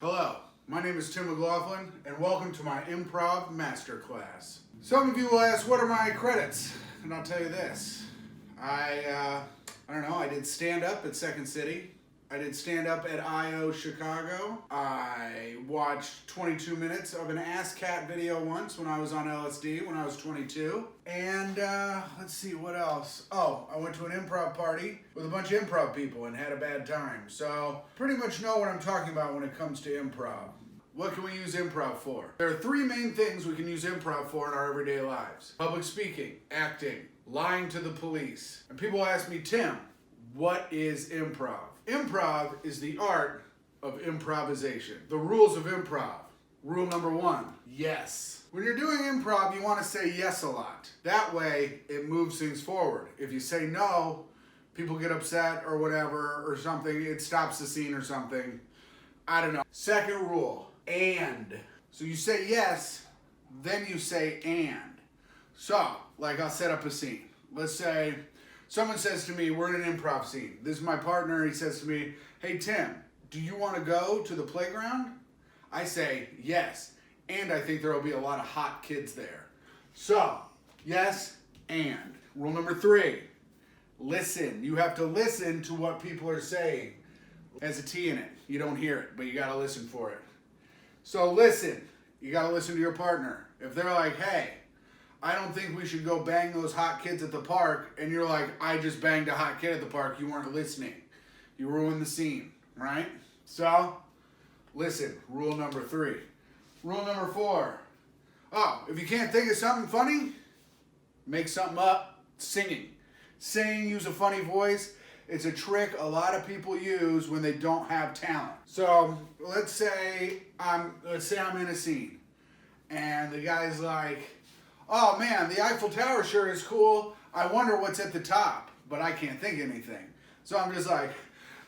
Hello, my name is Tim McLaughlin, and welcome to my Improv Master Class. Some of you will ask, what are my credits? And I'll tell you this. I don't know, I did stand-up at Second City. I did stand-up at I.O. Chicago. I watched 22 minutes of an Ass Cat video once when I was on LSD when I was 22. And let's see, what else? Oh, I went to an improv party with a bunch of improv people and had a bad time. So pretty much know what I'm talking about when it comes to improv. What can we use improv for? There are three main things we can use improv for in our everyday lives. Public speaking, acting, lying to the police. And people ask me, Tim, what is improv? Improv is the art of improvisation. The rules of improv. Rule number one, yes. When you're doing improv, you want to say yes a lot. That way, it moves things forward. If you say no, people get upset or whatever or something. It stops the scene or something. I don't know. Second rule, and. So you say yes, then you say and. So, like I'll set up a scene. Let's say someone says to me, we're in an improv scene. This is my partner. He says to me, hey, Tim, do you want to go to the playground? I say, yes. And I think there will be a lot of hot kids there. So, yes, and. Rule number three, listen. You have to listen to what people are saying. It has a T in it. You don't hear it, but you got to listen for it. So listen. You got to listen to your partner. If they're like, hey, I don't think we should go bang those hot kids at the park, and you're like, I just banged a hot kid at the park, you weren't listening. You ruined the scene, right? So, listen, rule number three. Rule number four. Oh, if you can't think of something funny, make something up. Singing. Sing, use a funny voice. It's a trick a lot of people use when they don't have talent. So, let's say I'm in a scene, and the guy's like, oh man, the Eiffel Tower sure is cool. I wonder what's at the top, but I can't think of anything. So I'm just like,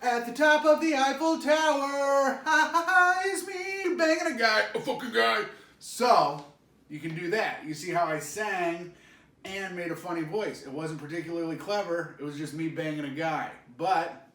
at the top of the Eiffel Tower, ha ha ha, is me banging a fucking guy. So you can do that. You see how I sang and made a funny voice. It wasn't particularly clever. It was just me banging a guy. But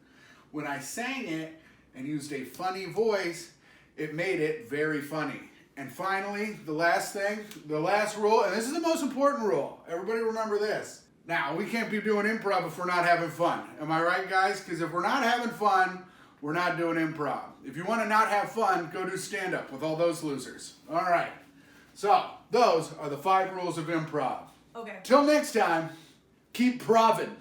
when I sang it and used a funny voice, it made it very funny. And finally, the last thing, the last rule, and this is the most important rule. Everybody remember this. Now, we can't be doing improv if we're not having fun. Am I right, guys? Because if we're not having fun, we're not doing improv. If you want to not have fun, go do stand-up with all those losers. All right. So, those are the 5 rules of improv. Okay. Till next time, keep proving.